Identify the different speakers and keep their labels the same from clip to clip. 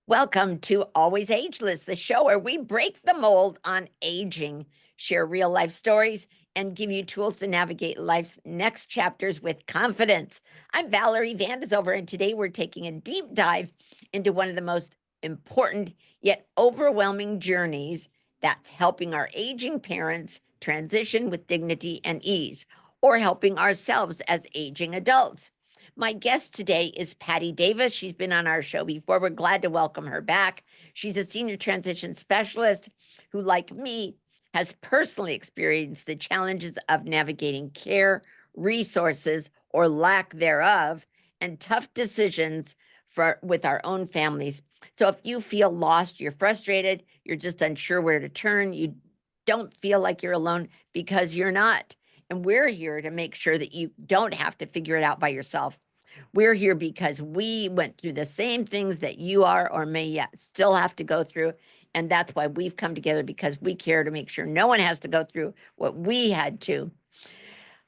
Speaker 1: Welcome to Always Ageless, the show where we break the mold on aging, share real life stories, and give you tools to navigate life's next chapters with confidence. I'm Valerie Van de Zilver, and today we're taking a deep dive into one of the most important yet overwhelming journeys that's helping our aging parents transition with dignity and ease, or helping ourselves as aging adults. My guest today is Patti Davis. She's been on our show before. We're glad to welcome her back. She's a senior transition specialist who, like me, has personally experienced the challenges of navigating care, resources, or lack thereof, and tough decisions with our own families. So if you feel lost, you're frustrated, you're just unsure where to turn, you don't feel like you're alone, because you're not. And we're here to make sure that you don't have to figure it out by yourself. We're here because we went through the same things that you are or may yet still have to go through. And that's why we've come together, because we care to make sure no one has to go through what we had to.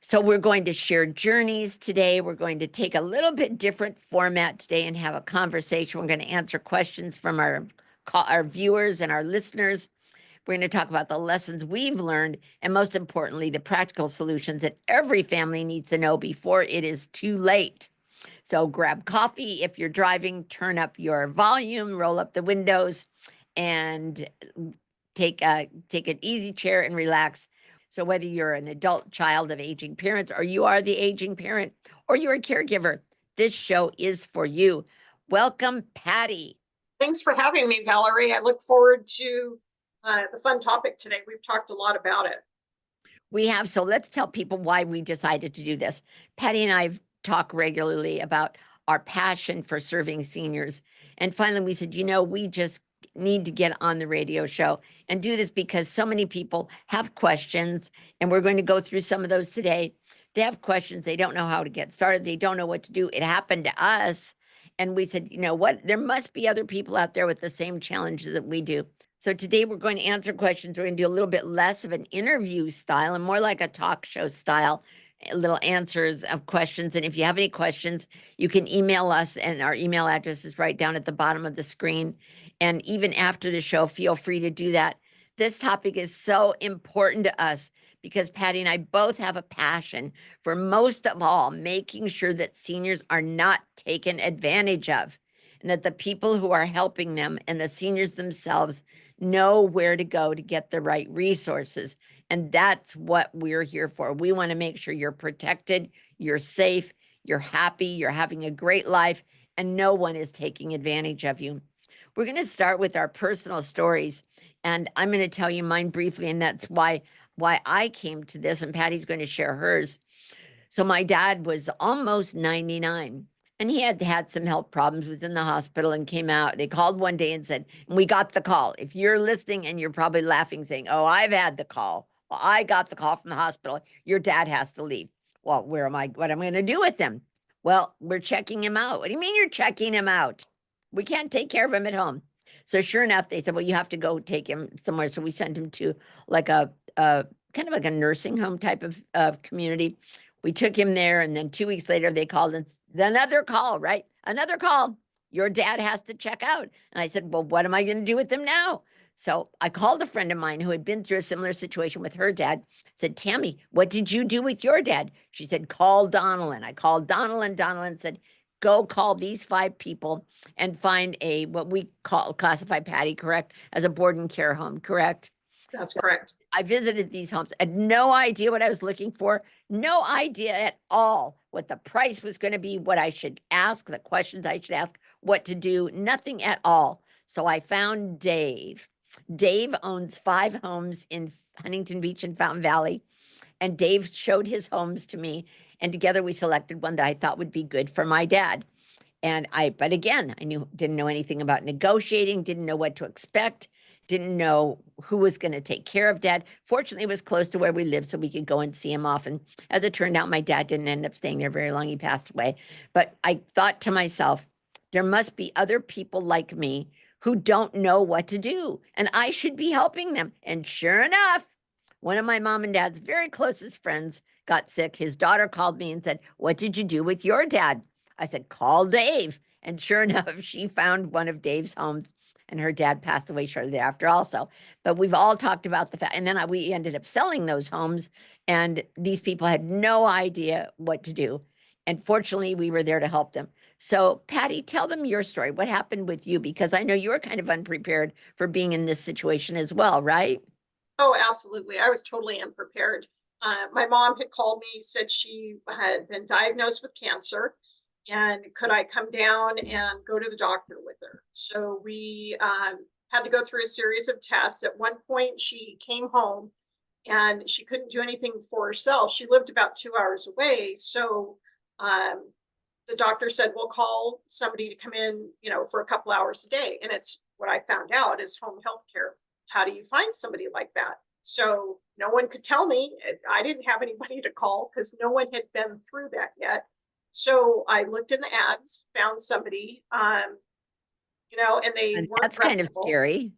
Speaker 1: So we're going to share journeys today. We're going to take a little bit different format today and have a conversation. We're going to answer questions from our viewers and our listeners. We're going to talk about the lessons we've learned, and most importantly, the practical solutions that every family needs to know before it is too late. So grab coffee. If you're driving, turn up your volume, roll up the windows, and take an easy chair and relax. So whether you're an adult child of aging parents, or you are the aging parent, or you're a caregiver, this show is for you. Welcome, Patti.
Speaker 2: Thanks for having me, Valerie. I look forward to the fun topic today. We've talked a lot about it.
Speaker 1: We have. So let's tell people why we decided to do this. Patti and I talk regularly about our passion for serving seniors. And finally, we said, we just need to get on the radio show and do this because so many people have questions, and we're going to go through some of those today. They have questions. They don't know how to get started. They don't know what to do. It happened to us. And we said, you know what? There must be other people out there with the same challenges that we do. So today we're going to answer questions. We're going to do a little bit less of an interview style and more like a talk show style, little answers of questions. And if you have any questions, you can email us, and our email address is right down at the bottom of the screen. And even after the show, feel free to do that. This topic is so important to us because Patti and I both have a passion for, most of all, making sure that seniors are not taken advantage of, and that the people who are helping them and the seniors themselves know where to go to get the right resources. And that's what we're here for. We want to make sure you're protected, you're safe, you're happy, you're having a great life, and no one is taking advantage of you. We're going to start with our personal stories, and I'm going to tell you mine briefly, and that's why I came to this, and Patti's going to share hers. So my dad was almost 99. And he had had some health problems, was in the hospital and came out. They called one day and said, and we got the call. If you're listening and you're probably laughing, saying, oh, I've had the call. Well, I got the call from the hospital. Your dad has to leave. Well, what am I going to do with him? Well, we're checking him out. What do you mean you're checking him out? We can't take care of him at home. So sure enough, they said, well, you have to go take him somewhere. So we sent him to like a kind of like a nursing home type of community. We took him there, and then 2 weeks later, they called and another call, right? Another call. Your dad has to check out. And I said, well, what am I going to do with him now? So I called a friend of mine who had been through a similar situation with her dad, said, Tammy, what did you do with your dad? She said, call Donaldin. I called Donaldin. Donaldin said, go call these 5 people and find what we classify, Patti, correct, as a board and care home, correct?
Speaker 2: That's correct.
Speaker 1: I visited these homes. I had no idea what I was looking for. No idea at all what the price was going to be, what I should ask, the questions I should ask, what to do, nothing at all. So I found Dave. Dave owns 5 homes in Huntington Beach and Fountain Valley. And Dave showed his homes to me. And together we selected one that I thought would be good for my dad. But again, didn't know anything about negotiating, didn't know what to expect, didn't know who was going to take care of dad. Fortunately, it was close to where we lived, so we could go and see him often. As it turned out, my dad didn't end up staying there very long. He passed away. But I thought to myself, there must be other people like me who don't know what to do, and I should be helping them. And sure enough, one of my mom and dad's very closest friends got sick. His daughter called me and said, what did you do with your dad? I said, call Dave. And sure enough, she found one of Dave's homes, and her dad passed away shortly thereafter also. But we've all talked about the fact, and then we ended up selling those homes, and these people had no idea what to do. And fortunately, we were there to help them. So, Patti, tell them your story. What happened with you? Because I know you were kind of unprepared for being in this situation as well, right?
Speaker 2: Oh, absolutely. I was totally unprepared. My mom had called me, said she had been diagnosed with cancer, and could I come down and go to the doctor with her? So we had to go through a series of tests. At one point, she came home and she couldn't do anything for herself. She lived about 2 hours away. So um, the doctor said, we'll call somebody to come in, for a couple hours a day. And it's what I found out is home health care. How do you find somebody like that? So no one could tell me. I didn't have anybody to call because no one had been through that yet. So I looked in the ads, found somebody, and they
Speaker 1: And
Speaker 2: weren't
Speaker 1: that's kind of
Speaker 2: reputable.
Speaker 1: scary.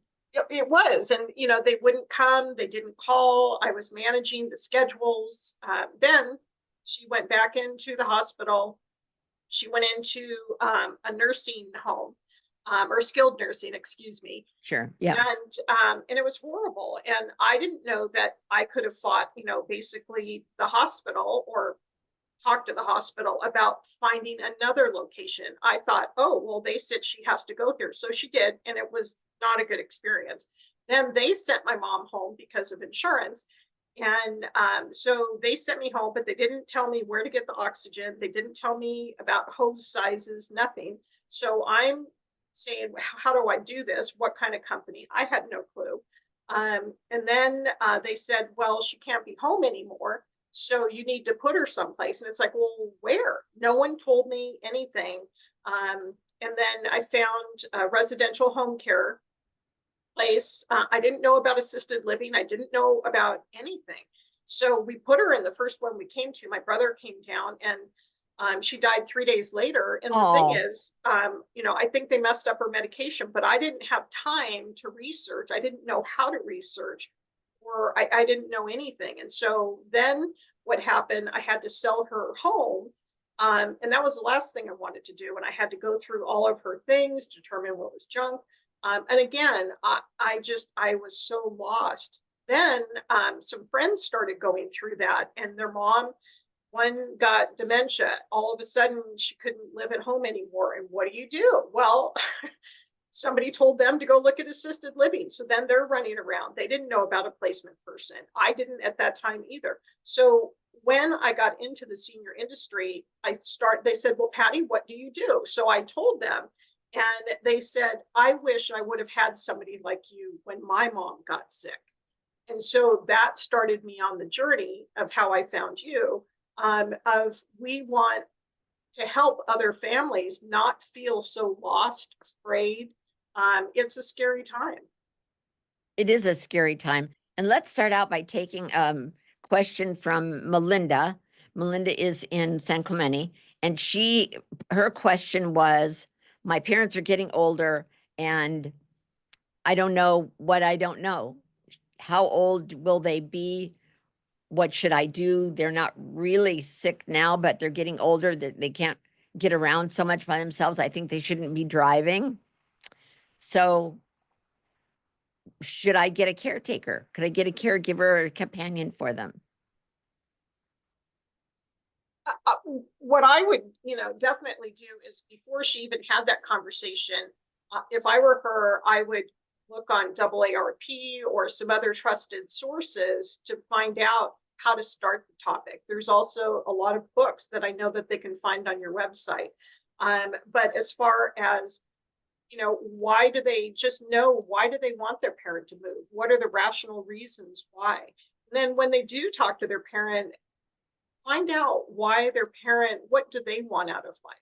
Speaker 2: It was, and they wouldn't come, they didn't call. I was managing the schedules. Then she went back into the hospital. She went into a nursing home, or skilled nursing, excuse me.
Speaker 1: Sure. Yeah.
Speaker 2: And it was horrible. And I didn't know that I could have fought, basically the hospital or talked to the hospital about finding another location. I thought, oh, well, they said she has to go here. So she did. And it was not a good experience. Then they sent my mom home because of insurance. And so they sent me home, but they didn't tell me where to get the oxygen. They didn't tell me about hose sizes, nothing. So I'm saying, how do I do this? What kind of company? I had no clue. And then they said, well, she can't be home anymore. So you need to put her someplace. And it's like, well, where? No one told me anything. And then I found a residential home care place. I didn't know about assisted living. I didn't know about anything. So we put her in the first one we came to. My brother came down and she died 3 days later. And the thing
Speaker 1: Oh,
Speaker 2: is, I think they messed up her medication, but I didn't have time to research. I didn't know how to research, or I didn't know anything. And so then what happened, I had to sell her home. And that was the last thing I wanted to do. And I had to go through all of her things, determine what was junk. And again, I was so lost. Then some friends started going through that, and their mom, one got dementia. All of a sudden, she couldn't live at home anymore. And what do you do? Well, somebody told them to go look at assisted living. So then they're running around. They didn't know about a placement person. I didn't at that time either. So when I got into the senior industry, they said, well, Patti, what do you do? So I told them, and they said, I wish I would have had somebody like you when my mom got sick. And so that started me on the journey of how I found you, of we want to help other families not feel so lost, afraid. It's a scary time.
Speaker 1: it is a scary time. And let's start out by taking question from Melinda. Melinda is in San Clemente, and her question was, my parents are getting older and I don't know what I don't know. How old will they be? What should I do? They're not really sick now, but they're getting older that they can't get around so much by themselves. I think they shouldn't be driving. So should I get a caretaker? Could I get a caregiver or a companion for them?
Speaker 2: What I would, definitely do is before she even had that conversation, if I were her, I would look on AARP or some other trusted sources to find out how to start the topic. There's also a lot of books that I know that they can find on your website. But as far as, why do they want their parent to move? What are the rational reasons why? And then when they do talk to their parent, find out why their parent, what do they want out of life?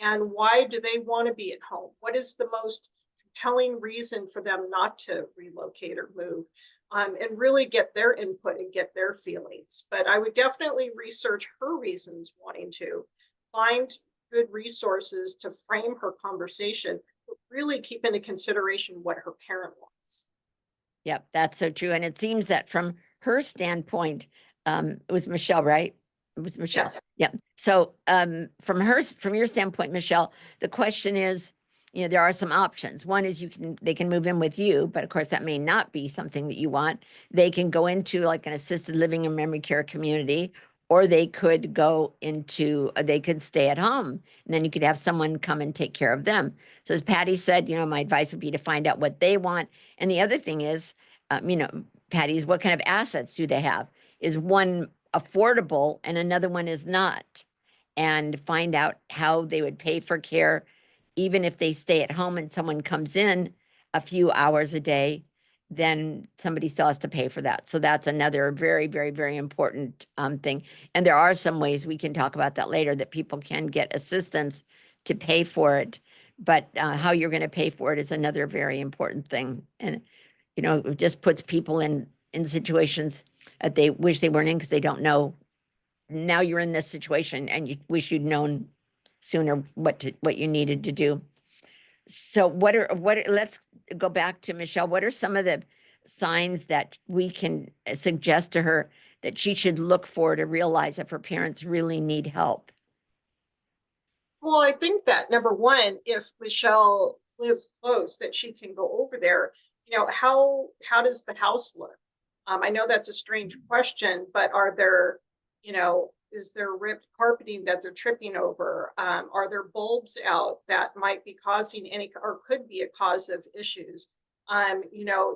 Speaker 2: And why do they want to be at home? What is the most compelling reason for them not to relocate or move? And really get their input and get their feelings. But I would definitely research her reasons wanting to, find good resources to frame her conversation, but really keep into consideration what her parent wants.
Speaker 1: Yep, that's so true. And it seems that from her standpoint, it was Michelle, right? It was Michelle.
Speaker 2: Yes.
Speaker 1: Yeah. So from your standpoint, Michelle, the question is, there are some options. One is they can move in with you, but of course that may not be something that you want. They can go into like an assisted living and memory care community, or they could they could stay at home, and then you could have someone come and take care of them. So as Patty said, my advice would be to find out what they want. And the other thing is, Patty's, what kind of assets do they have? Is one affordable and another one is not? And find out how they would pay for care, even if they stay at home and someone comes in a few hours a day, then somebody still has to pay for that. So that's another very, very, very important thing. And there are some ways, we can talk about that later, that people can get assistance to pay for it. But how you're going to pay for it is another very important thing. And, it just puts people in situations that they wish they weren't in because they don't know. Now you're in this situation and you wish you'd known sooner what you needed to do. So let's go back to Michelle. What are some of the signs that we can suggest to her that she should look for to realize if her parents really need help?
Speaker 2: Well, I think that number one, if Michelle lives close, that she can go over there. How does the house look? I know that's a strange question, but are there, is there ripped carpeting that they're tripping over? Are there bulbs out that might be causing any, or could be a cause of issues?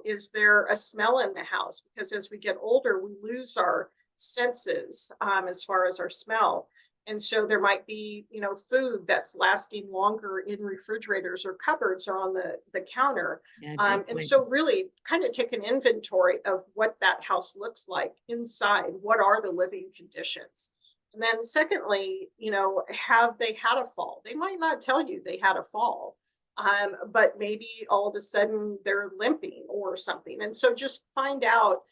Speaker 2: Is there a smell in the house? Because as we get older, we lose our senses as far as our smell. And so there might be, food that's lasting longer in refrigerators or cupboards or on the counter.
Speaker 1: Yeah,
Speaker 2: And so really kind of take an inventory of what that house looks like inside. What are the living conditions? And then secondly, have they had a fall? They might not tell you they had a fall, but maybe all of a sudden they're limping or something. And so just find out,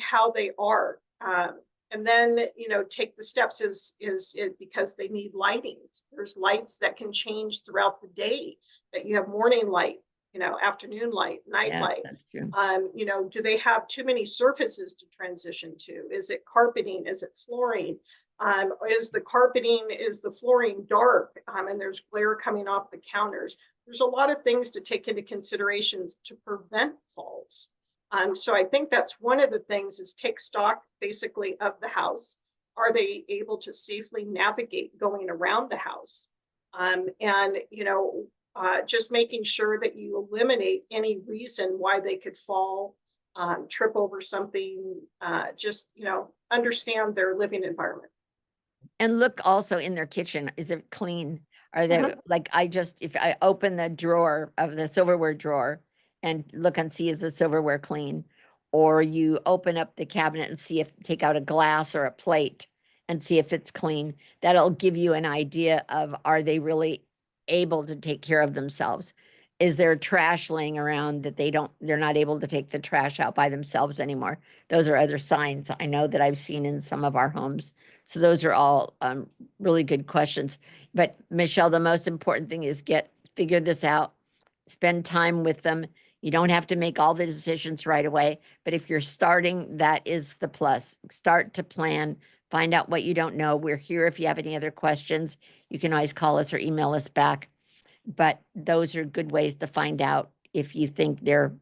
Speaker 2: how they are. And then, take the steps is it because they need lighting. There's lights that can change throughout the day, that you have morning light, afternoon light, night
Speaker 1: yeah,
Speaker 2: light.
Speaker 1: that's true.
Speaker 2: Do they have too many surfaces to transition to? Is it carpeting? Is it flooring? Is the flooring dark? And there's glare coming off the counters. There's a lot of things to take into considerations to prevent falls. So I think that's one of the things, is take stock basically of the house. Are they able to safely navigate going around the house? And, just making sure that you eliminate any reason why they could fall, trip over something, just, understand their living environment.
Speaker 1: And look also in their kitchen. Is it clean? Are they
Speaker 2: Mhm.
Speaker 1: like, if I open the drawer of the silverware drawer and look and see, is the silverware clean? Or you open up the cabinet and take out a glass or a plate and see if it's clean. That'll give you an idea of, are they really able to take care of themselves? Is there trash laying around that they're not able to take the trash out by themselves anymore? Those are other signs I know that I've seen in some of our homes. So those are all really good questions. But Michelle, the most important thing is figure this out, spend time with them. You don't have to make all the decisions right away, but if you're starting, that is the plus. Start to plan, find out what you don't know. We're here if you have any other questions. You can always call us or email us back. But those are good ways to find out if you think they're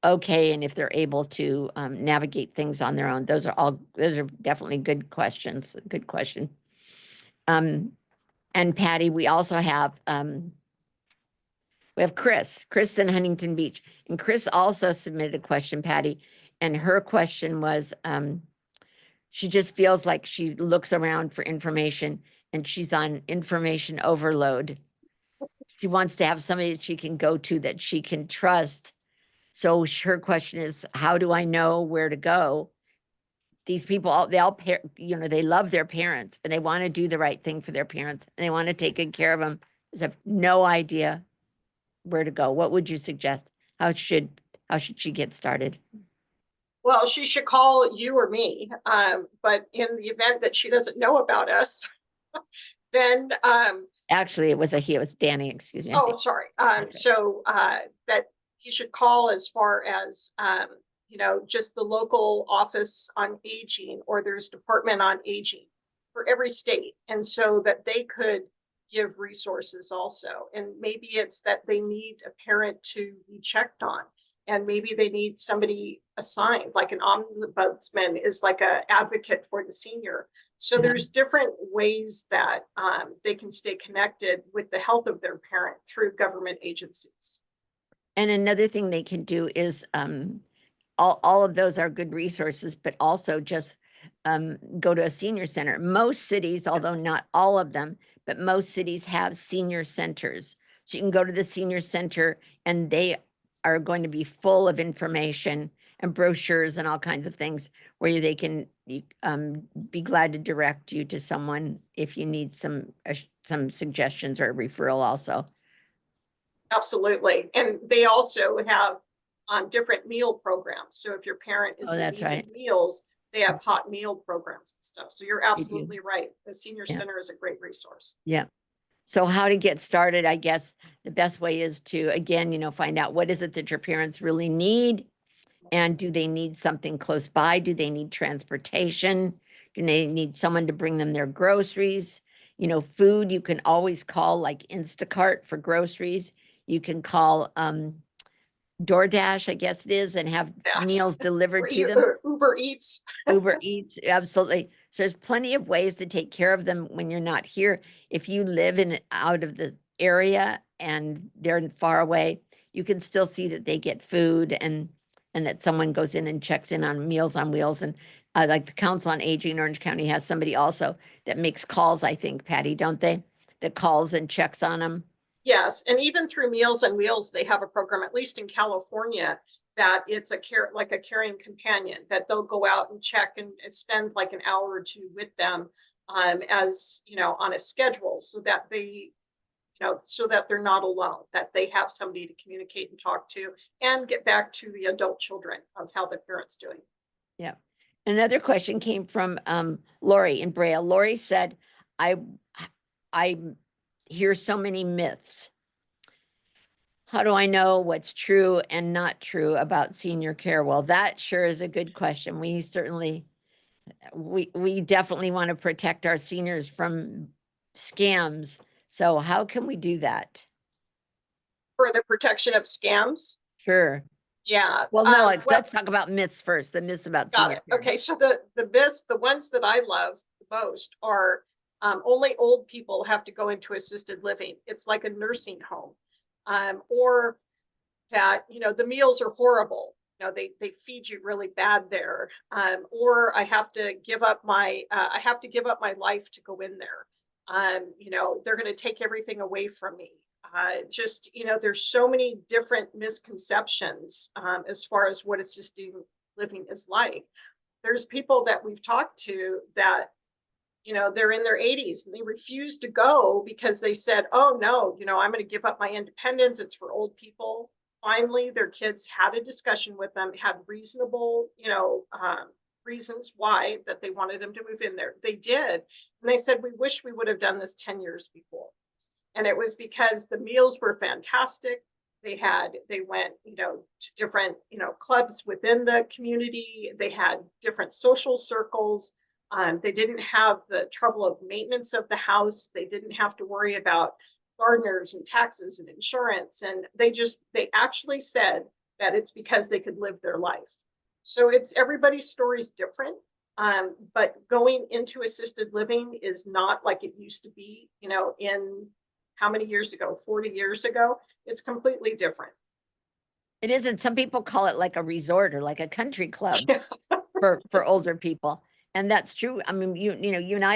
Speaker 1: okay and if they're able to navigate things on their own. Those are definitely good questions. Good question. And Patty, we also have Chris in Huntington Beach, and Chris also submitted a question, Patty, and her question was, she just feels like she looks around for information and she's on information overload. She wants to have somebody that she can go to, that she can trust. So her question is, how do I know where to go? These people, they love their parents and they want to do the right thing for their parents and they want to take good care of them. Just have no idea where to go. What would you suggest? How should she get started?
Speaker 2: Well, she should call you or me. But in the event that she doesn't know about us, then
Speaker 1: Actually, it was Danny, excuse me. I
Speaker 2: oh,
Speaker 1: think
Speaker 2: sorry.
Speaker 1: that's right.
Speaker 2: So that you should call as far as just the local office on aging, or there's department on aging for every state. And so that they could give resources also. And maybe it's that they need a parent to be checked on. And maybe they need somebody assigned, like an ombudsman is like an advocate for the senior. So
Speaker 1: Yeah.
Speaker 2: there's different ways that they can stay connected with the health of their parent through government agencies.
Speaker 1: And another thing they can do is all of those are good resources, but also just go to a senior center. Most cities, although not all of them, but most cities have senior centers. So you can go to the senior center and they are going to be full of information and brochures and all kinds of things where they can be glad to direct you to someone if you need some suggestions or a referral also.
Speaker 2: Absolutely. And they also have different meal programs. So if your parent is
Speaker 1: Oh,
Speaker 2: in
Speaker 1: that's
Speaker 2: need
Speaker 1: right.
Speaker 2: of meals, they have hot meal programs and stuff. So you're
Speaker 1: They do.
Speaker 2: absolutely right. The senior
Speaker 1: Yeah.
Speaker 2: center is a great resource.
Speaker 1: Yeah. So how to get started, I guess the best way is to, again, find out what is it that your parents really need? And do they need something close by? Do they need transportation? Do they need someone to bring them their groceries? Food, you can always call like Instacart for groceries. You can call DoorDash, I guess it is, and have
Speaker 2: Yeah.
Speaker 1: meals
Speaker 2: Or
Speaker 1: delivered to them.
Speaker 2: Uber Eats.
Speaker 1: Uber Eats, absolutely. So there's plenty of ways to take care of them when you're not here. If you live in out of the area and they're far away, you can still see that they get food and that someone goes in and checks in on Meals on Wheels. And like the Council on Aging in Orange County has somebody also that makes calls, I think, Patty, don't they? That calls and checks on them.
Speaker 2: Yes, and even through Meals on Wheels, they have a program, at least in California, that it's like a caring companion, that they'll go out and check and spend like an hour or two with them as on a schedule, so that so that they're not alone, that they have somebody to communicate and talk to and get back to the adult children of how the parent's doing.
Speaker 1: Yeah. Another question came from Lori in Braille. Lori said, I hear so many myths. How do I know what's true and not true about senior care? Well, that sure is a good question. We definitely want to protect our seniors from scams. So how can we do that?
Speaker 2: For the protection of scams?
Speaker 1: Sure.
Speaker 2: Yeah.
Speaker 1: Well, no,
Speaker 2: Well,
Speaker 1: let's talk about myths first, the myths about
Speaker 2: got
Speaker 1: senior
Speaker 2: it.
Speaker 1: care.
Speaker 2: Okay, so the ones that I love the most are only old people have to go into assisted living. It's like a nursing home. Or that, the meals are horrible. They feed you really bad there. Or I have to give up my life to go in there. They're going to take everything away from me. There's so many different misconceptions as far as what assisted living is like. There's people that we've talked to that they're in their 80s and they refuse to go because they said, oh no, I'm going to give up my independence, it's for old people. Finally their kids had a discussion with them, had reasonable reasons why that they wanted them to move in there. They did, and they said, we wish we would have done this 10 years before. And it was because the meals were fantastic. They went to different clubs within the community. They had different social circles. They didn't have the trouble of maintenance of the house. They didn't have to worry about gardeners and taxes and insurance. And they actually said that it's because they could live their life. So everybody's story is different. But going into assisted living is not like it used to be, in how many years ago? 40 years ago. It's completely different.
Speaker 1: It isn't. Some people call it like a resort or like a country club for older people. And that's true. I mean, you and I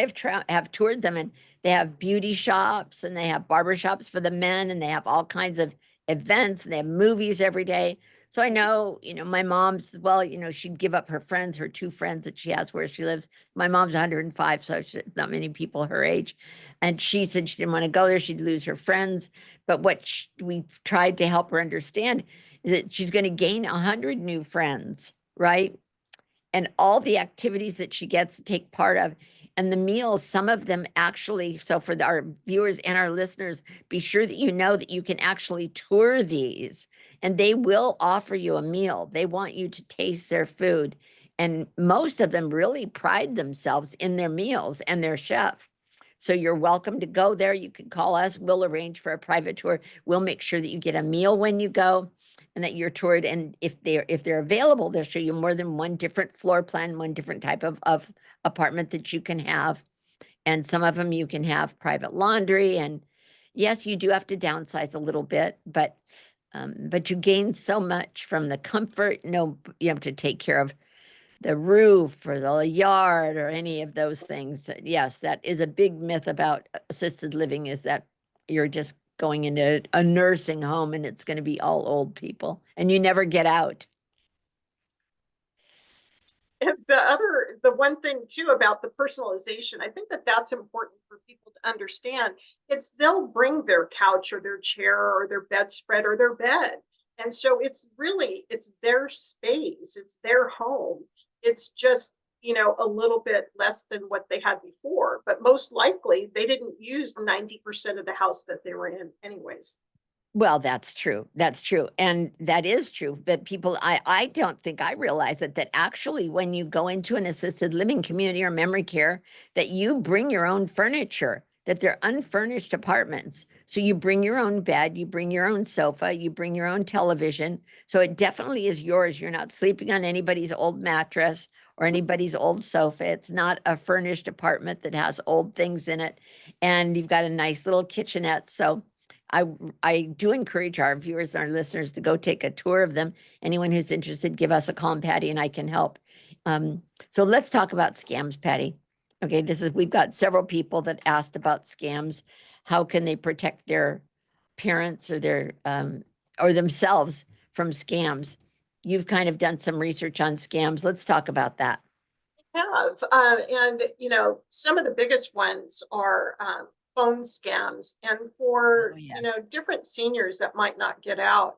Speaker 1: have toured them, and they have beauty shops and they have barber shops for the men, and they have all kinds of events, and they have movies every day. So I know, my mom's, well, she'd give up her friends, her 2 friends that she has where she lives. My mom's 105, so it's not many people her age. And she said she didn't want to go there. She'd lose her friends. But what we tried to help her understand is that she's going to gain 100 new friends, right? And all the activities that she gets to take part of And the meals, some of them actually, so for our viewers and our listeners, be sure that you know that you can actually tour these and they will offer you a meal. They want you to taste their food. And most of them really pride themselves in their meals and their chef. So you're welcome to go there. You can call us. We'll arrange for a private tour. We'll make sure that you get a meal when you go and that you're toured. And if they're available, they'll show you more than one different floor plan, one different type of apartment that you can have. And some of them you can have private laundry. And yes, you do have to downsize a little bit, but you gain so much from the comfort. No, you have to take care of the roof or the yard or any of those things. Yes, that is a big myth about assisted living, is that you're just going into a nursing home and it's going to be all old people and you never get out.
Speaker 2: And the one thing too about the personalization, I think that that's important for people to understand. It's they'll bring their couch or their chair or their bedspread or their bed. And so it's their space, it's their home. It's just, a little bit less than what they had before, but most likely they didn't use 90% of the house that they were in anyways.
Speaker 1: Well, that's true. That's true. And that is true. That people, I don't think I realize it, that actually when you go into an assisted living community or memory care, that you bring your own furniture, that they're unfurnished apartments. So you bring your own bed, you bring your own sofa, you bring your own television. So it definitely is yours. You're not sleeping on anybody's old mattress or anybody's old sofa. It's not a furnished apartment that has old things in it. And you've got a nice little kitchenette. So I do encourage our viewers and our listeners to go take a tour of them. Anyone who's interested, give us a call, and Patti and I can help. So let's talk about scams, Patti. Okay, we've got several people that asked about scams. How can they protect their parents or their or themselves from scams? You've kind of done some research on scams. Let's talk about that.
Speaker 2: Have and some of the biggest ones are phone scams, and
Speaker 1: Oh,
Speaker 2: for
Speaker 1: yes.
Speaker 2: different seniors that might not get out,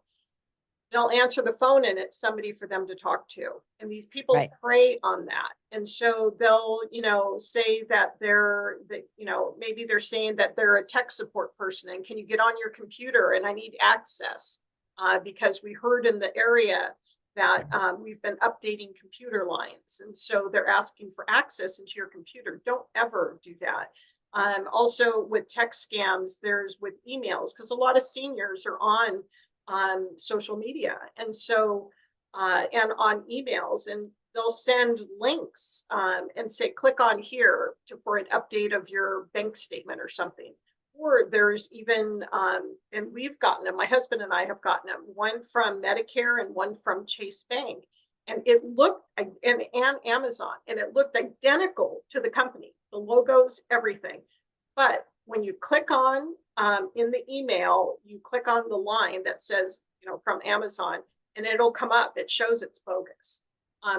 Speaker 2: they'll answer the phone and it's somebody for them to talk to, and these people
Speaker 1: Right.
Speaker 2: prey on that. And so they'll say that maybe they're saying that they're a tech support person and can you get on your computer and I need access because we heard in the area that we've been updating computer lines, and so they're asking for access into your computer. Don't ever do that. Also with tech scams, there's with emails, because a lot of seniors are on social media, and so and on emails, and they'll send links and say click on here for an update of your bank statement or something. Or there's even and we've gotten them, my husband and I have gotten them, one from Medicare and one from Chase Bank, and it looked and Amazon, and it looked identical to the company, the logos, everything. But when you click on in the email, you click on the line that says, from Amazon, and it'll come up. It shows it's bogus.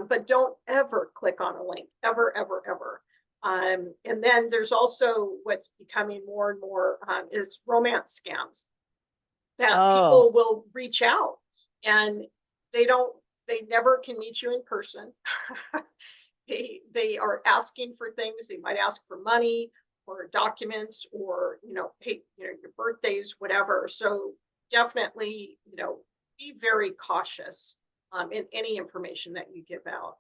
Speaker 2: But don't ever click on a link, ever, ever, ever. And then there's also what's becoming more and more is romance scams, that
Speaker 1: Oh,
Speaker 2: people will reach out and they don't, they never can meet you in person. They are asking for things. They might ask for money or documents or pay your birthdays, whatever. So definitely be very cautious in any information that you give out.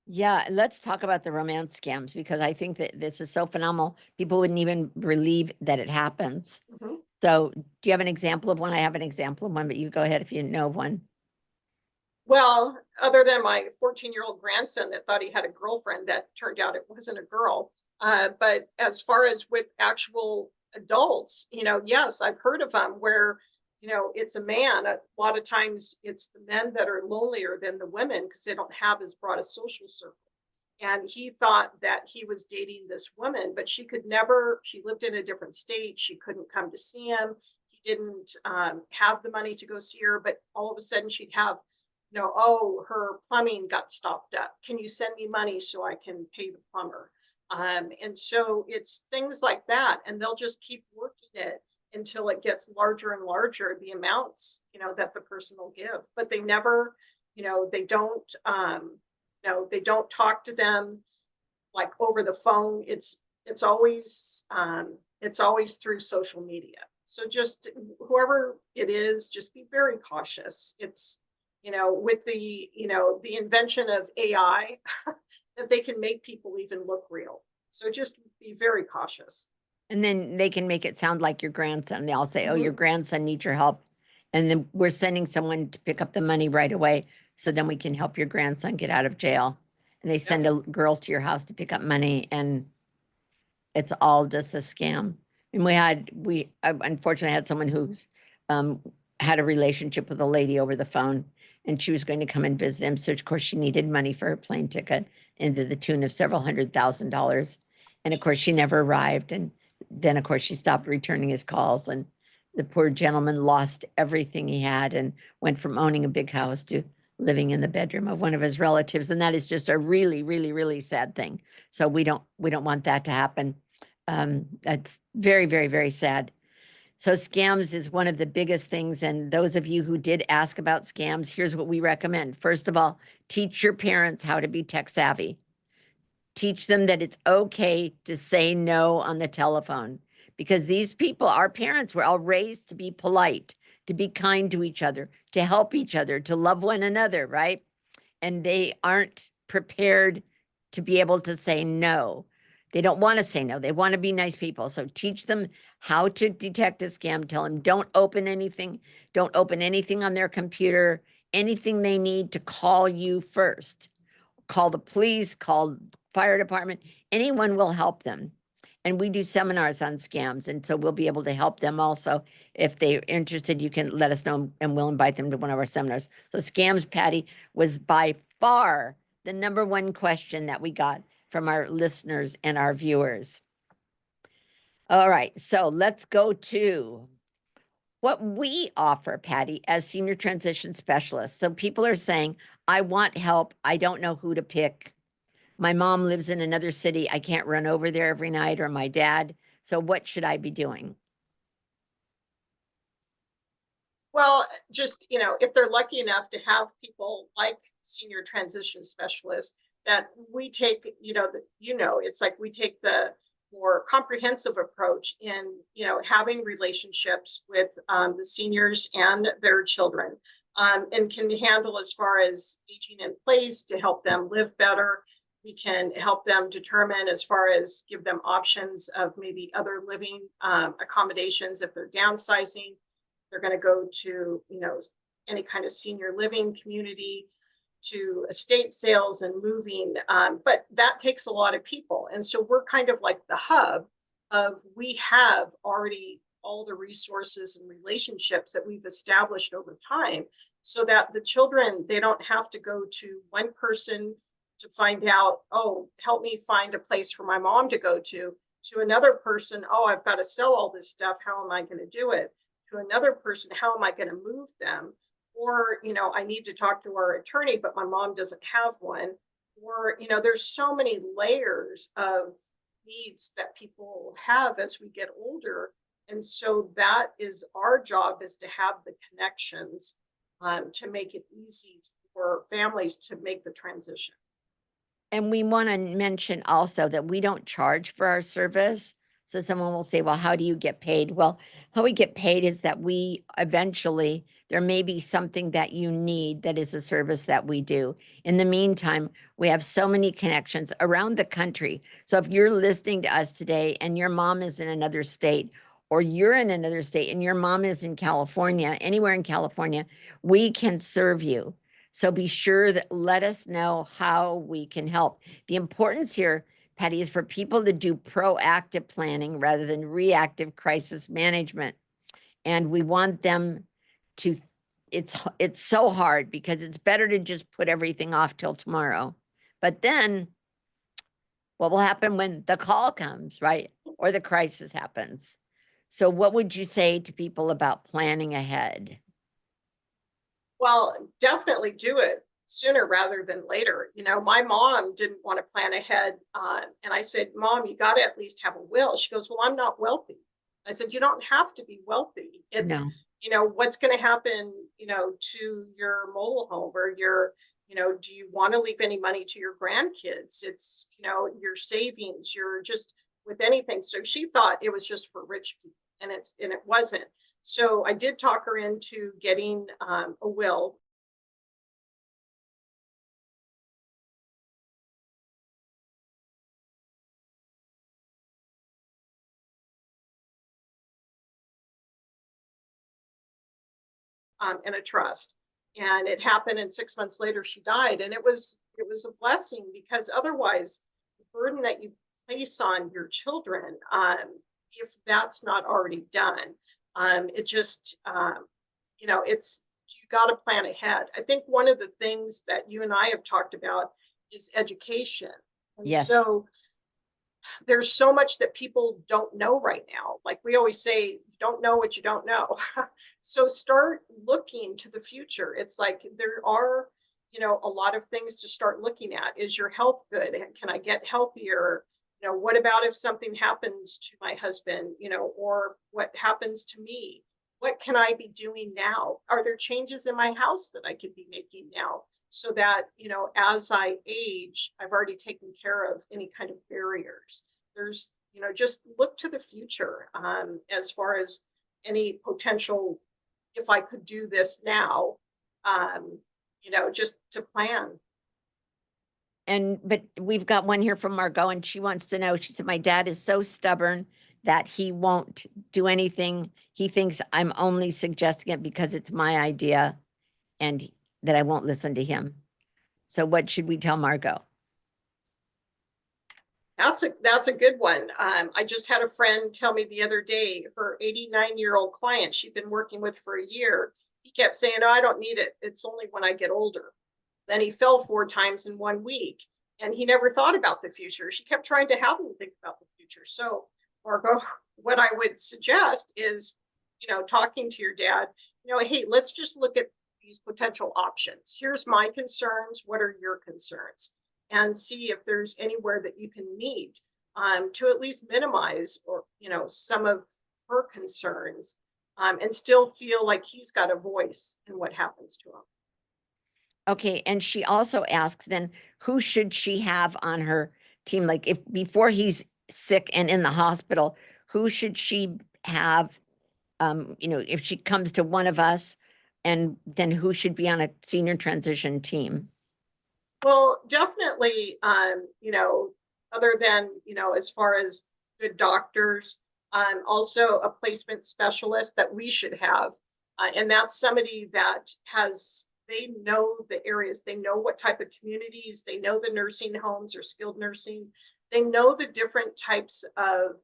Speaker 1: yeah. Let's talk about the romance scams because I think that this is so phenomenal. People wouldn't even believe that it happens.
Speaker 2: Mhm.
Speaker 1: So, do you have an example of one? I have an example of one, but you go ahead if you know of one.
Speaker 2: Well, other than my 14-year-old grandson that thought he had a girlfriend that turned out it wasn't a girl. But as far as with actual adults, yes, I've heard of them where, it's a man. A lot of times it's the men that are lonelier than the women because they don't have as broad a social circle. And he thought that he was dating this woman, but she lived in a different state. She couldn't come to see him. He didn't have the money to go see her, but all of a sudden she'd have oh, her plumbing got stopped up. Can you send me money so I can pay the plumber? And so it's things like that. And they'll just keep working it until it gets larger and larger, the amounts, that the person will give. But they never, they don't, they don't talk to them. like over the phone. It's always through social media. So just whoever it is, just be very cautious. It's, with the invention of AI, that they can make people even look real. So just be very cautious.
Speaker 1: And then they can make it sound like your grandson. They'll say, oh, your
Speaker 2: Mhm.
Speaker 1: grandson needs your help. And then we're sending someone to pick up the money right away. So then we can help your grandson get out of jail. And they send a girl to your house to pick up money, and it's all just a scam. And I unfortunately had someone who's um, had a relationship with a lady over the phone, and she was going to come and visit him. So of course she needed money for her plane ticket, and to the tune of several $100,000. And of course she never arrived. And then of course she stopped returning his calls, and the poor gentleman lost everything he had and went from owning a big house to living in the bedroom of one of his relatives. And that is just a really, really, really sad thing. So we don't want that to happen. That's very, very, very sad. So scams is one of the biggest things. And those of you who did ask about scams, here's what we recommend. First of all, teach your parents how to be tech savvy. Teach them that it's okay to say no on the telephone, because these people, our parents, were all raised to be polite, to be kind to each other, to help each other, to love one another, right? And they aren't prepared to be able to say no. They don't want to say no. They want to be nice people. So teach them how to detect a scam. Tell them don't open anything. Don't open anything on their computer. Anything they need to call you first. Call the police, call fire department. Anyone will help them. And we do seminars on scams. And so we'll be able to help them also. If they're interested, you can let us know and we'll invite them to one of our seminars. So scams, Patti, was by far the number one question that we got from our listeners and our viewers. All right, so let's go to what we offer, Patti, as senior transition specialists. So people are saying, I want help. I don't know who to pick. My mom lives in another city. I can't run over there every night, or my dad. So what should I be doing?
Speaker 2: Well, just, if they're lucky enough to have people like senior transition specialists that we take, it's like we take the more comprehensive approach in, having relationships with the seniors and their children, and can handle as far as aging in place to help them live better. We can help them determine as far as give them options of maybe other living accommodations if they're downsizing. They're going to go to, any kind of senior living community, to estate sales and moving. But that takes a lot of people. And so we're kind of like the hub of, we have already all the resources and relationships that we've established over time, so that the children, they don't have to go to one person to find out, oh, help me find a place for my mom to go to another person, oh, I've got to sell all this stuff. How am I going to do it? To another person, how am I going to move them? Or, I need to talk to our attorney, but my mom doesn't have one. Or, there's so many layers of needs that people have as we get older. And so that is our job, is to have the connections, to make it easy for families to make the transition.
Speaker 1: And we want to mention also that we don't charge for our service. So someone will say, well, how do you get paid? Well, how we get paid is that we eventually, there may be something that you need that is a service that we do. In the meantime, we have so many connections around the country. So if you're listening to us today and your mom is in another state, or you're in another state and your mom is in California, anywhere in California, we can serve you. So be sure that let us know how we can help. The importance here, Patti, is for people to do proactive planning rather than reactive crisis management. And we want them to, it's so hard because it's better to just put everything off till tomorrow. But then what will happen when the call comes, right? Or the crisis happens? So what would you say to people about planning ahead?
Speaker 2: Well, definitely do it sooner rather than later. My mom didn't want to plan ahead. And I said, Mom, you got to at least have a will. She goes, well, I'm not wealthy. I said, you don't have to be wealthy. It's,
Speaker 1: No.
Speaker 2: what's going to happen, to your mobile home or your, do you want to leave any money to your grandkids? It's, your savings, you're just with anything. So she thought it was just for rich people, and it wasn't. So I did talk her into getting a will. In a trust. And it happened, and 6 months later she died. And it was a blessing, because otherwise the burden that you place on your children, if that's not already done, it just it's, you got to plan ahead. I think one of the things that you and I have talked about is education. And
Speaker 1: Yes.
Speaker 2: so there's so much that people don't know right now. Like we always say, you don't know what you don't know. So start looking to the future. It's like there are, a lot of things to start looking at. Is your health good? And can I get healthier? What about if something happens to my husband, or what happens to me? What can I be doing now? Are there changes in my house that I could be making now? So that, as I age, I've already taken care of any kind of barriers. There's, just look to the future, as far as any potential, if I could do this now, um, just to plan.
Speaker 1: But we've got one here from Margot, and she wants to know, she said, my dad is so stubborn that he won't do anything. He thinks I'm only suggesting it because it's my idea, and that I won't listen to him. So what should we tell Margot?
Speaker 2: That's a good one. I just had a friend tell me the other day, her 89-year-old client she'd been working with for a year. He kept saying, "Oh, I don't need it. It's only when I get older." Then he fell 4 times in 1 week, and he never thought about the future. She kept trying to have him think about the future. So, Margot, what I would suggest is, talking to your dad, hey, let's just look at these potential options. Here's my concerns. What are your concerns? And see if there's anywhere that you can meet, to at least minimize, or some of her concerns, and still feel like he's got a voice in what happens to him.
Speaker 1: Okay, and she also asks then, who should she have on her team? Like, if before he's sick and in the hospital, who should she have? If she comes to one of us, and then who should be on a senior transition team?
Speaker 2: Well, definitely, other than, as far as good doctors, also a placement specialist that we should have. And that's somebody that they know the areas, they know what type of communities, they know the nursing homes or skilled nursing, they know the different types of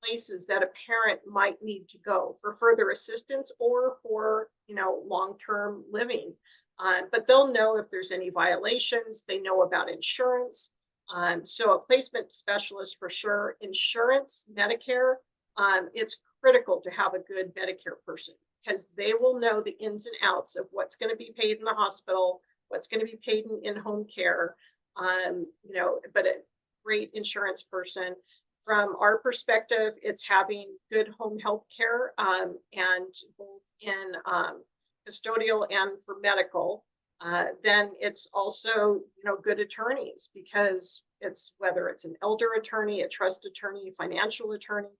Speaker 2: places that a parent might need to go for further assistance or for, long-term living. But they'll know if there's any violations. They know about insurance. So a placement specialist for sure. Insurance, Medicare, it's critical to have a good Medicare person, because they will know the ins and outs of what's going to be paid in the hospital, what's going to be paid in home care. But a great insurance person. From our perspective, it's having good home health care, and both in custodial and for medical. Then it's also, good attorneys, because it's whether it's an elder attorney, a trust attorney, financial attorney,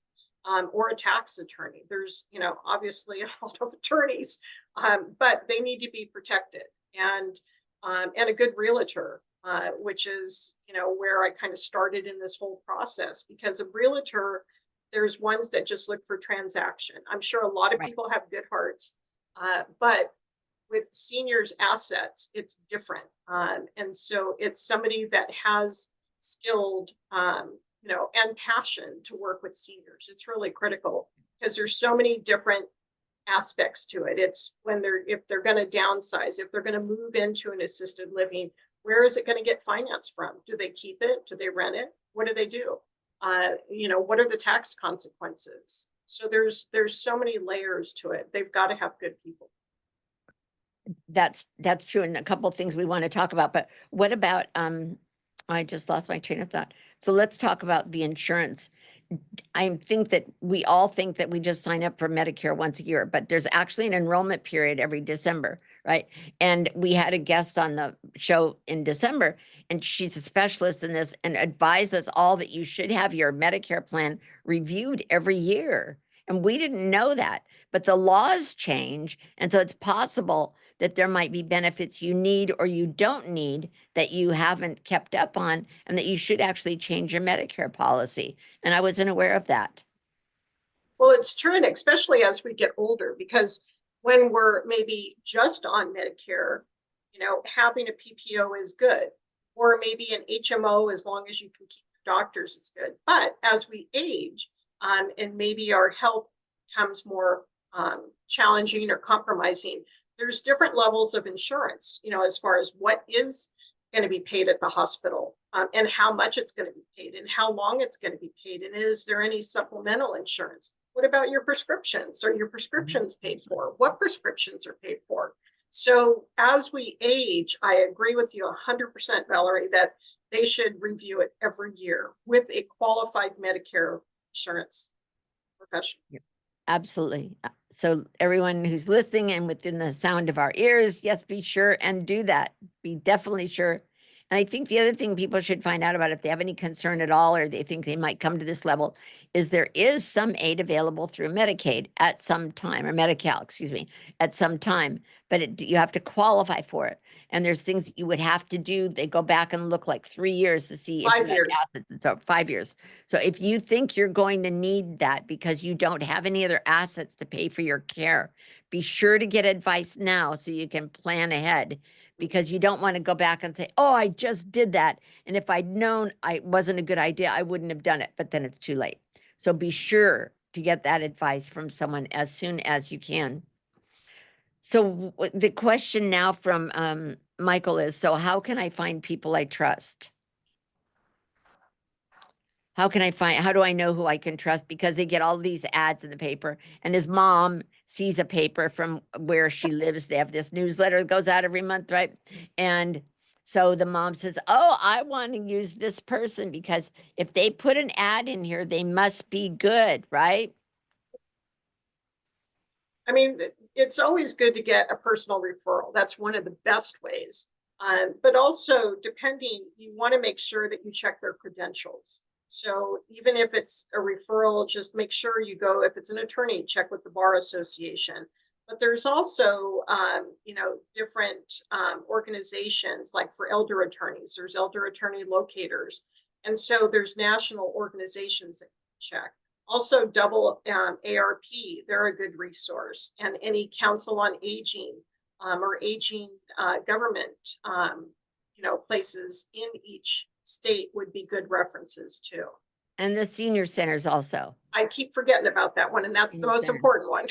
Speaker 2: or a tax attorney. There's, obviously a lot of attorneys, but they need to be protected, and a good realtor, which is, where I kind of started in this whole process, because a realtor, there's ones that just look for transaction. I'm sure a lot of
Speaker 1: Right.
Speaker 2: people have good hearts, but with seniors assets, it's different. And so it's somebody that has skilled, and passion to work with seniors. It's really critical, because there's so many different aspects to it. It's if they're going to downsize, if they're going to move into an assisted living, where is it going to get financed from? Do they keep it? Do they rent it? What do they do? What are the tax consequences? So there's so many layers to it. They've got to have good people.
Speaker 1: That's true, and a couple of things we want to talk about, but what about, I just lost my train of thought. So let's talk about the insurance. I think that we all think that we just sign up for Medicare once a year, but there's actually an enrollment period every December, right? And we had a guest on the show in December, and she's a specialist in this and advised us all that you should have your Medicare plan reviewed every year. And we didn't know that, but the laws change. And so it's possible that there might be benefits you need or you don't need that you haven't kept up on, and that you should actually change your Medicare policy. And I wasn't aware of that.
Speaker 2: Well, it's true, and especially as we get older, because when we're maybe just on Medicare, having a PPO is good, or maybe an HMO, as long as you can keep your doctors, is good. But as we age, and maybe our health becomes more challenging or compromising, there's different levels of insurance, as far as what is going to be paid at the hospital, and how much it's going to be paid and how long it's going to be paid. And is there any supplemental insurance? What about your prescriptions? Are your prescriptions paid for? What prescriptions are paid for? So as we age, I agree with you 100%, Valerie, that they should review it every year with a qualified Medicare insurance professional.
Speaker 1: Yep. Absolutely. So everyone who's listening and within the sound of our ears, yes, be sure and do that. Be definitely sure. And I think the other thing people should find out about, if they have any concern at all, or they think they might come to this level, is there is some aid available through Medicaid at some time, or Medi-Cal, excuse me, at some time, but you have to qualify for it. And there's things that you would have to do. They go back and look like 3 years to see if
Speaker 2: 5
Speaker 1: you have
Speaker 2: years.
Speaker 1: assets. And so 5 years. So if you think you're going to need that because you don't have any other assets to pay for your care, be sure to get advice now so you can plan ahead, because you don't want to go back and say, oh, I just did that. And if I'd known it wasn't a good idea, I wouldn't have done it. But then it's too late. So be sure to get that advice from someone as soon as you can. So the question now from Michael is, so how can I find people I trust? How do I know who I can trust? Because they get all these ads in the paper, and his mom sees a paper from where she lives. They have this newsletter that goes out every month, right? And so the mom says, oh, I want to use this person because if they put an ad in here, they must be good, right?
Speaker 2: I mean, it's always good to get a personal referral. That's one of the best ways. But also, depending, you want to make sure that you check their credentials. So even if it's a referral, just make sure you go, if it's an attorney, check with the Bar Association. But there's also, different organizations, like for elder attorneys, there's elder attorney locators. And so there's national organizations that check. Also, double ARP, they're a good resource, and any council on aging, or aging government, places in each state would be good references too.
Speaker 1: And the senior centers also.
Speaker 2: I keep forgetting about that one, and that's the
Speaker 1: Senior
Speaker 2: most
Speaker 1: centers.
Speaker 2: important one.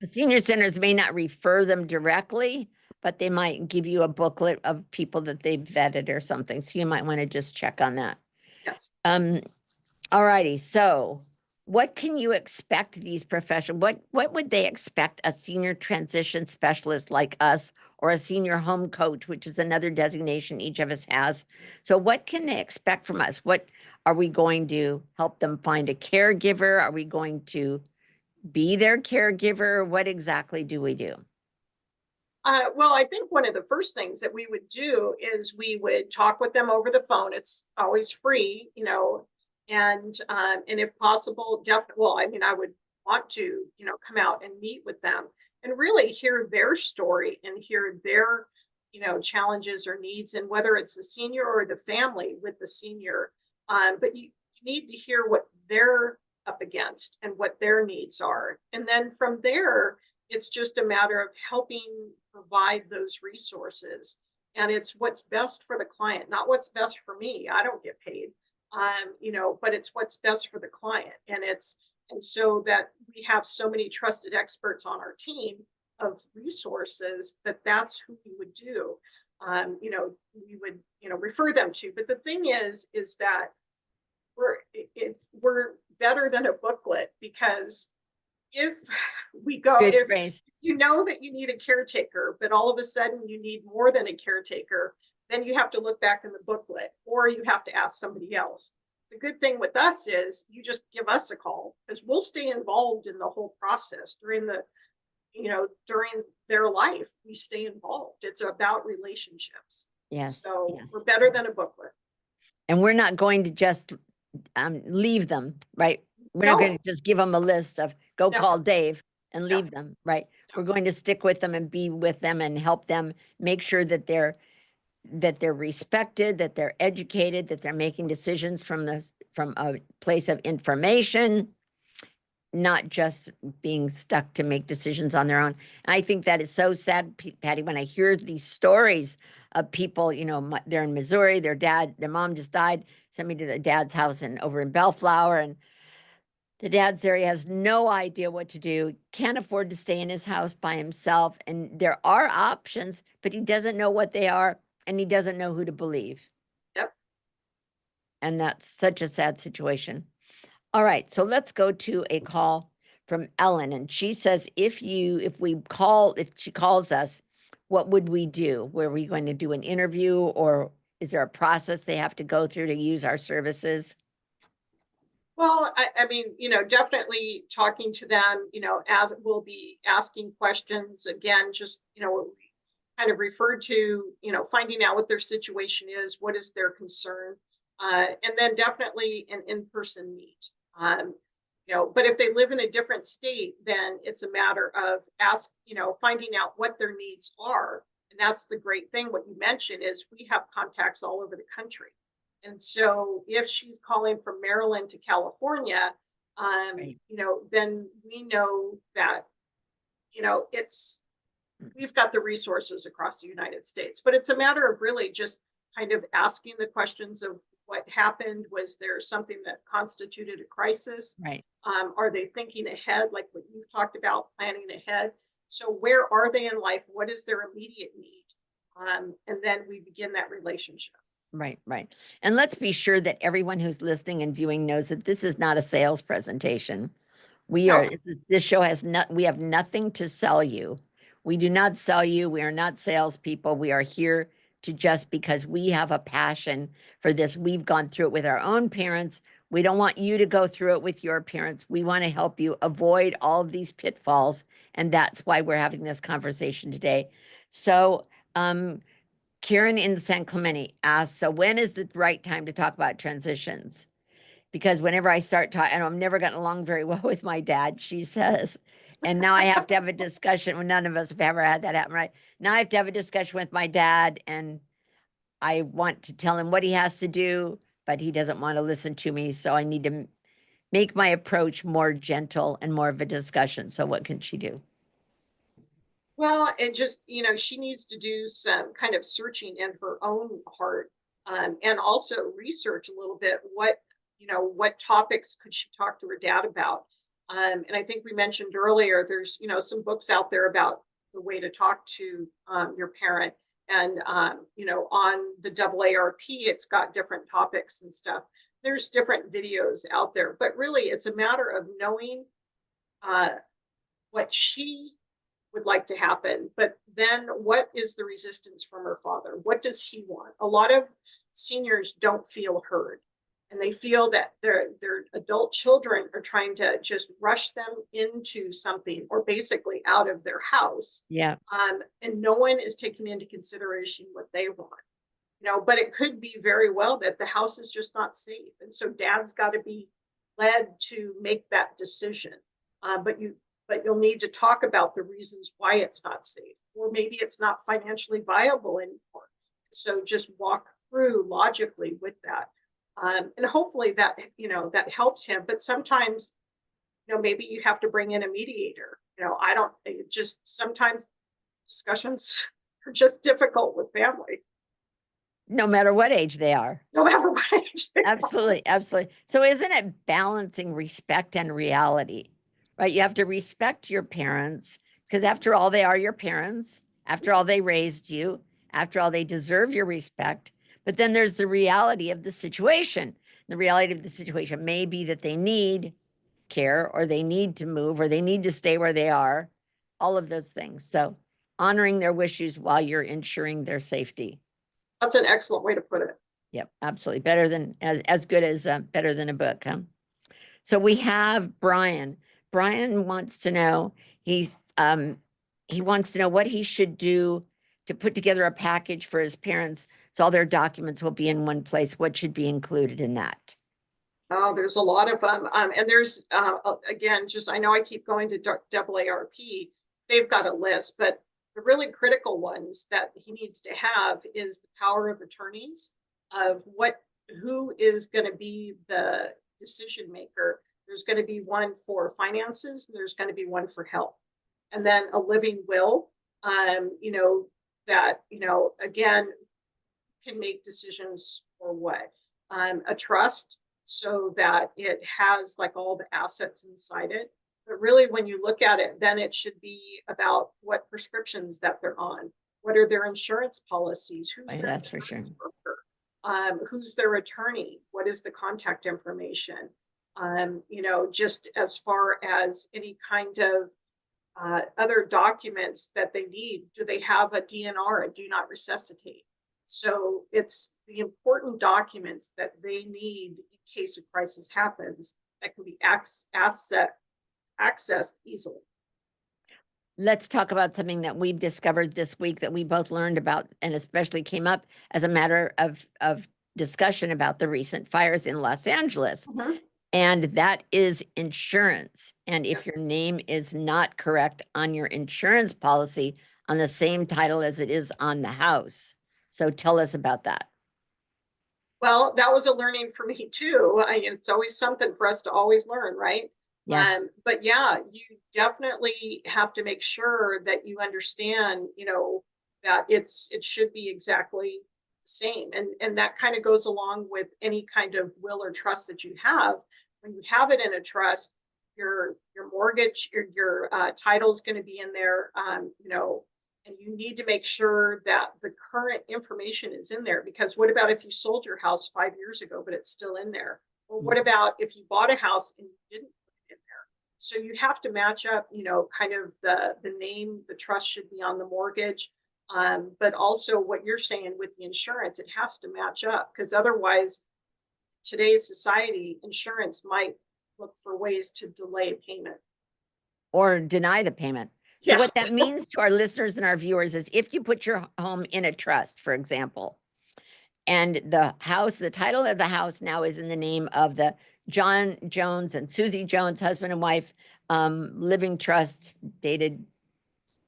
Speaker 1: The senior centers may not refer them directly, but they might give you a booklet of people that they've vetted or something. So you might want to just check on that.
Speaker 2: Yes.
Speaker 1: All righty. So what can you expect these professionals, what would they expect a senior transition specialist like us, or a senior home coach, which is another designation each of us has? So what can they expect from us? What are we going to help them find a caregiver? Are we going to be their caregiver? What exactly do we do?
Speaker 2: Well, I think one of the first things that we would do is we would talk with them over the phone. It's always free, and if possible, definitely. Well, I mean, I would want to, come out and meet with them and really hear their story and hear their, challenges or needs, and whether it's the senior or the family with the senior. But you need to hear what they're up against and what their needs are, and then from there, it's just a matter of helping provide those resources. And it's what's best for the client, not what's best for me. I don't get paid, but it's what's best for the client. And so that we have so many trusted experts on our team of resources that's who we would do. We would, refer them to. But the thing is that we're better than a booklet, because if we go,
Speaker 1: Good
Speaker 2: if
Speaker 1: phrase.
Speaker 2: you know that you need a caretaker, but all of a sudden you need more than a caretaker, then you have to look back in the booklet, or you have to ask somebody else. the good thing with us is you just give us a call because we'll stay involved in the whole process during the, during their life. We stay involved. It's about relationships.
Speaker 1: Yes,
Speaker 2: So
Speaker 1: yes.
Speaker 2: we're better than a booklet.
Speaker 1: And we're not going to just leave them, right? We're not going
Speaker 2: No,
Speaker 1: to just give them a list of go
Speaker 2: no,
Speaker 1: call Dave and
Speaker 2: no,
Speaker 1: leave them, right?
Speaker 2: no.
Speaker 1: We're going to stick with them and be with them and help them make sure that they're respected, that they're educated, that they're making decisions from a place of information, not just being stuck to make decisions on their own. And I think that is so sad, Patty, when I hear these stories of people, they're in Missouri, their mom just died, sent me to the dad's house over in Bellflower, and the dad's there, he has no idea what to do, can't afford to stay in his house by himself. And there are options, but he doesn't know what they are, and he doesn't know who to believe.
Speaker 2: Yep.
Speaker 1: And that's such a sad situation. All right, so let's go to a call from Ellen, and she says, if she calls us, what would we do? Were we going to do an interview, or is there a process they have to go through to use our services?
Speaker 2: Well, I mean, definitely talking to them, as we'll be asking questions again, just, what we kind of referred to, finding out what their situation is, what is their concern, and then definitely an in-person meet. But if they live in a different state, then it's a matter of finding out what their needs are. And that's the great thing. What you mentioned is we have contacts all over the country. And so if she's calling from Maryland to California,
Speaker 1: Right.
Speaker 2: then we know that, it's, we've got the resources across the United States, but it's a matter of really just kind of asking the questions of what happened. Was there something that constituted a crisis?
Speaker 1: Right.
Speaker 2: Are they thinking ahead, like what you've talked about, planning ahead? So where are they in life? What is their immediate need? And then we begin that relationship.
Speaker 1: Right, right. And let's be sure that everyone who's listening and viewing knows that this is not a sales presentation.
Speaker 2: No,
Speaker 1: This show we have nothing to sell you. We do not sell you. We are not salespeople. We are here to just because we have a passion for this. We've gone through it with our own parents. We don't want you to go through it with your parents. We want to help you avoid all of these pitfalls. And that's why we're having this conversation today. So, Karen in San Clemente asks, so when is the right time to talk about transitions? Because whenever I start talking, and I've never gotten along very well with my dad, she says, and now I have to have a discussion when none of us have ever had that happen, right? Now I have to have a discussion with my dad, and I want to tell him what he has to do, but he doesn't want to listen to me. So I need to make my approach more gentle and more of a discussion. So what can she do?
Speaker 2: well, and just, she needs to do some kind of searching in her own heart, and also research a little bit what topics could she talk to her dad about. And I think we mentioned earlier, there's, some books out there about the way to talk to your parent. And, on the AARP, it's got different topics and stuff. There's different videos out there, but really it's a matter of knowing uh, what she would like to happen, but then what is the resistance from her father? What does he want? A lot of seniors don't feel heard, and they feel that their adult children are trying to just rush them into something or basically out of their house.
Speaker 1: Yeah.
Speaker 2: And no one is taking into consideration what they want. But it could be very well that the house is just not safe, and so dad's got to be led to make that decision. But you'll need to talk about the reasons why it's not safe, or maybe it's not financially viable anymore. So just walk through logically with that. And hopefully that helps him. But sometimes, maybe you have to bring in a mediator. I don't, it just sometimes discussions are just difficult with family,
Speaker 1: No matter what age they are.
Speaker 2: no matter what age they are.
Speaker 1: Absolutely, absolutely. So isn't it balancing respect and reality? Right? You have to respect your parents because after all, they are your parents. After all, they raised you. After all, they deserve your respect. But then there's the reality of the situation. The reality of the situation may be that they need care, or they need to move, or they need to stay where they are, all of those things. So honoring their wishes while you're ensuring their safety.
Speaker 2: That's an excellent way to put it.
Speaker 1: Yep, absolutely. Better than, as good as, better than a book, huh? So we have Brian. Brian wants to know, he wants to know what he should do to put together a package for his parents, so all their documents will be in one place. What should be included in that?
Speaker 2: Oh, there's a lot of them. And there's, again, just, I know I keep going to AARP. They've got a list, but the really critical ones that he needs to have is the power of attorneys of who is going to be the decision maker. There's going to be one for finances, and there's going to be one for health, and then a living will, that, again, can make decisions for what, a trust, so that it has like all the assets inside it. But really, when you look at it, then it should be about what prescriptions that they're on, what are their insurance policies, who's their
Speaker 1: That's for sure.
Speaker 2: insurance broker, who's their attorney, what is the contact information, just as far as any kind of other documents that they need. Do they have a DNR, a do not resuscitate? So it's the important documents that they need in case a crisis happens that can be accessed easily.
Speaker 1: Let's talk about something that we've discovered this week that we both learned about, and especially came up as a matter of discussion about the recent fires in Los Angeles. And that is insurance. And if your name is not correct on your insurance policy on the same title as it is on the house. So tell us about that.
Speaker 2: Well, that was a learning for me too. It's always something for us to always learn, right?
Speaker 1: Yes.
Speaker 2: But yeah, you definitely have to make sure that you understand, that it should be exactly the same. And that kind of goes along with any kind of will or trust that you have. When you have it in a trust, your mortgage, your title is going to be in there, and you need to make sure that the current information is in there, because what about if you sold your house 5 years ago, but it's still in there? Or what about if you bought a house and you didn't put it in there? So you have to match up, kind of the name, the trust should be on the mortgage. But also what you're saying with the insurance, it has to match up, because otherwise today's society, insurance might look for ways to delay payment
Speaker 1: Or deny the payment. So
Speaker 2: Yeah.
Speaker 1: what that means to our listeners and our viewers is, if you put your home in a trust, for example, and the title of the house now is in the name of the John Jones and Susie Jones, husband and wife, living trust, dated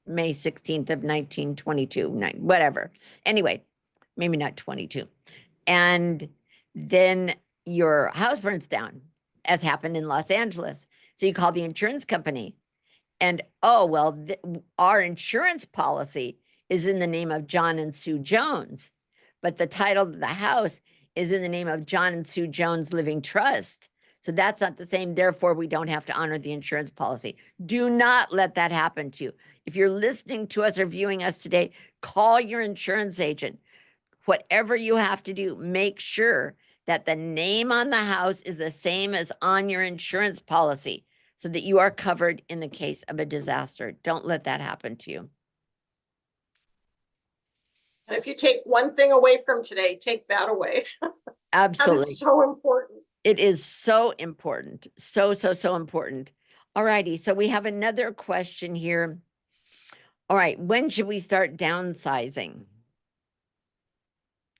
Speaker 1: May 16th of 1922, whatever. Anyway, maybe not 22. And then your house burns down, as happened in Los Angeles. So you call the insurance company, and oh, well, our insurance policy is in the name of John and Sue Jones, but the title of the house is in the name of John and Sue Jones Living Trust. So that's not the same. Therefore, we don't have to honor the insurance policy. Do not let that happen to you. If you're listening to us or viewing us today, call your insurance agent. Whatever you have to do, make sure that the name on the house is the same as on your insurance policy, so that you are covered in the case of a disaster. Don't let that happen to you.
Speaker 2: And if you take one thing away from today, take that away.
Speaker 1: Absolutely.
Speaker 2: That is so important.
Speaker 1: It is so important. So important. All righty. So we have another question here. All right. When should we start downsizing?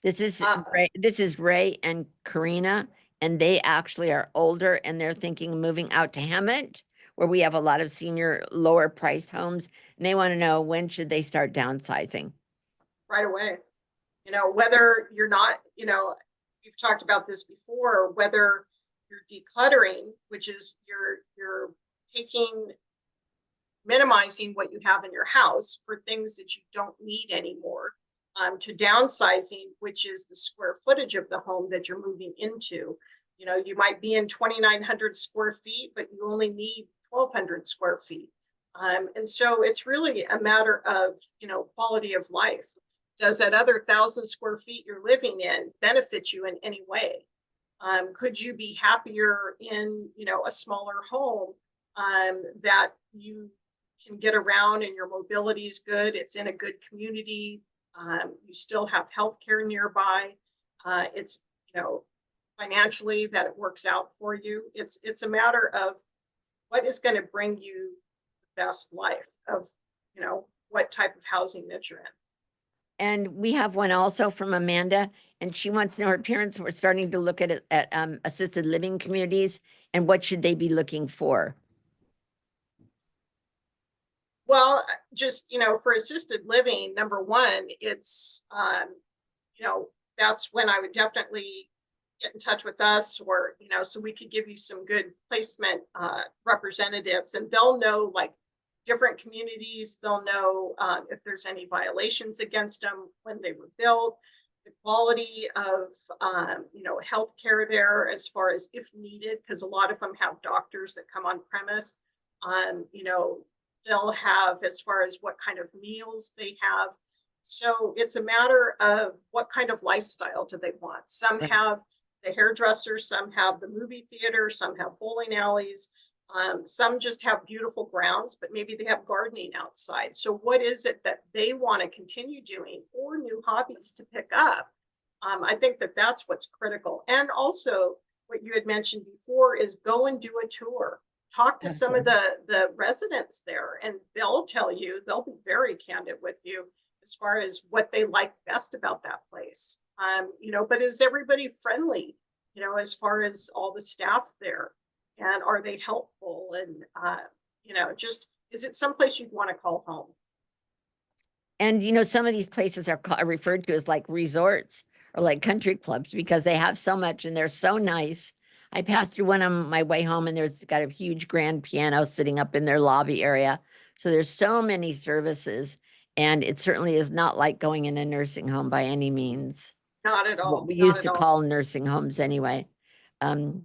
Speaker 1: This is Ray and Karina, and they actually are older, and they're thinking of moving out to Hemet, where we have a lot of senior lower priced homes. And they want to know, when should they start downsizing?
Speaker 2: Right away. Whether you're not, we've talked about this before, whether you're decluttering, which is you're minimizing what you have in your house for things that you don't need anymore, to downsizing, which is the square footage of the home that you're moving into. You might be in 2,900 square feet, but you only need 1,200 square feet. And so it's really a matter of, quality of life. Does that other 1,000 square feet you're living in benefit you in any way? Could you be happier in, a smaller home, that you can get around and your mobility is good, it's in a good community, you still have healthcare nearby? It's, financially that it works out for you. It's a matter of what is going to bring you the best life of, what type of housing that you're in.
Speaker 1: And we have one also from Amanda, and she wants to know her parents were starting to look at assisted living communities, and what should they be looking for?
Speaker 2: Well, just, for assisted living, number one, it's, that's when I would definitely get in touch with us, or, so we could give you some good placement representatives, and they'll know like different communities. They'll know if there's any violations against them when they were built, the quality of, healthcare there as far as if needed, because a lot of them have doctors that come on premise. They'll have as far as what kind of meals they have. So it's a matter of what kind of lifestyle do they want. Some
Speaker 1: Right.
Speaker 2: have the hairdresser, some have the movie theater, some have bowling alleys, some just have beautiful grounds, but maybe they have gardening outside. So what is it that they want to continue doing, or new hobbies to pick up? I think that that's what's critical. And also what you had mentioned before is go and do a tour. Talk to some of the residents there, and they'll tell you, they'll be very candid with you as far as what they like best about that place. But is everybody friendly, as far as all the staff there? And are they helpful? And, just, is it someplace you'd want to call home?
Speaker 1: And some of these places are referred to as like resorts or like country clubs because they have so much and they're so nice. I passed through one on my way home, and there's got a huge grand piano sitting up in their lobby area. So there's so many services, and it certainly is not like going in a nursing home by any means.
Speaker 2: Not at
Speaker 1: What
Speaker 2: all.
Speaker 1: we
Speaker 2: Not
Speaker 1: used
Speaker 2: at
Speaker 1: to
Speaker 2: all.
Speaker 1: call nursing homes anyway. Um,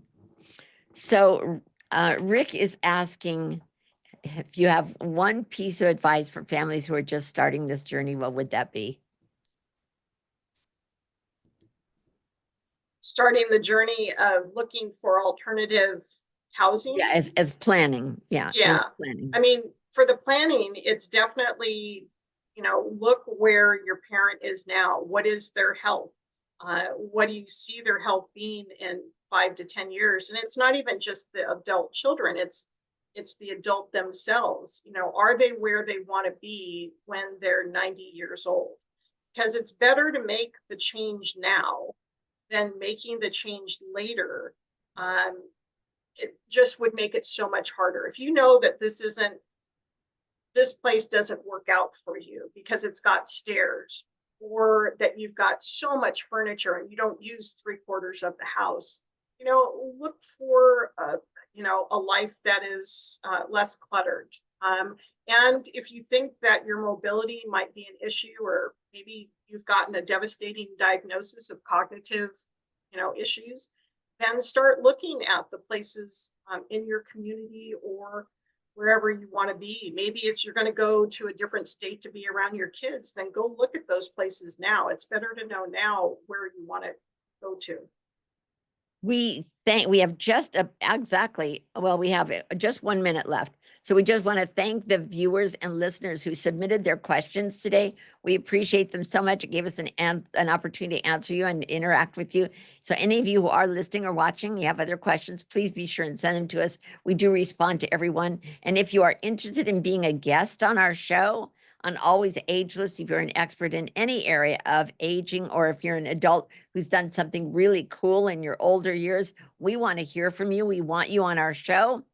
Speaker 1: so Rick is asking if you have one piece of advice for families who are just starting this journey, what would that be?
Speaker 2: Starting the journey of looking for alternative housing.
Speaker 1: Yeah, as planning. Yeah, and
Speaker 2: Yeah.
Speaker 1: planning.
Speaker 2: I mean, for the planning, it's definitely, look where your parent is now. What is their health? What do you see their health being in 5 to 10 years? And it's not even just the adult children, it's the adult themselves. Are they where they want to be when they're 90 years old? Because it's better to make the change now than making the change later. Um, it just would make it so much harder. If you know that this place doesn't work out for you because it's got stairs, or that you've got so much furniture and you don't use 3/4 of the house, look for a life that is less cluttered. And if you think that your mobility might be an issue, or maybe you've gotten a devastating diagnosis of cognitive, issues, then start looking at the places in your community or wherever you want to be. Maybe if you're going to go to a different state to be around your kids, then go look at those places now. It's better to know now where you want to go to.
Speaker 1: We have just exactly, well, we have just 1 minute left. So we just want to thank the viewers and listeners who submitted their questions today. We appreciate them so much. It gave us an opportunity to answer you and interact with you. So any of you who are listening or watching, you have other questions, please be sure and send them to us. We do respond to everyone. And if you are interested in being a guest on our show, on Always Ageless, if you're an expert in any area of aging, or if you're an adult who's done something really cool in your older years, we want to hear from you. We want you on our show.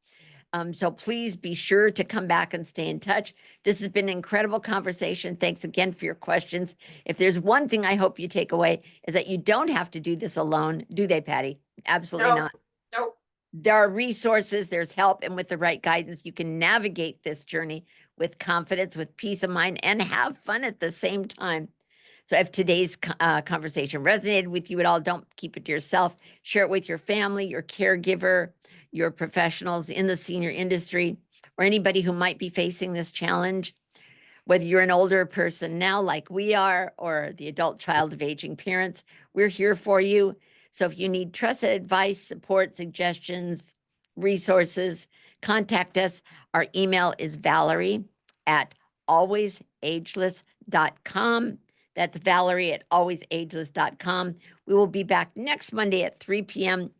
Speaker 1: So please be sure to come back and stay in touch. This has been an incredible conversation. Thanks again for your questions. If there's one thing I hope you take away, is that you don't have to do this alone, do they, Patti? Absolutely
Speaker 2: No,
Speaker 1: not.
Speaker 2: no.
Speaker 1: There are resources, there's help, and with the right guidance, you can navigate this journey with confidence, with peace of mind, and have fun at the same time. So if today's conversation resonated with you at all, don't keep it to yourself. Share it with your family, your caregiver, your professionals in the senior industry, or anybody who might be facing this challenge. Whether you're an older person now like we are, or the adult child of aging parents, we're here for you. So if you need trusted advice, support, suggestions, resources, contact us. Our email is Valerie at alwaysageless.com. That's Valerie at alwaysageless.com. We will be back next Monday at 3 p.m.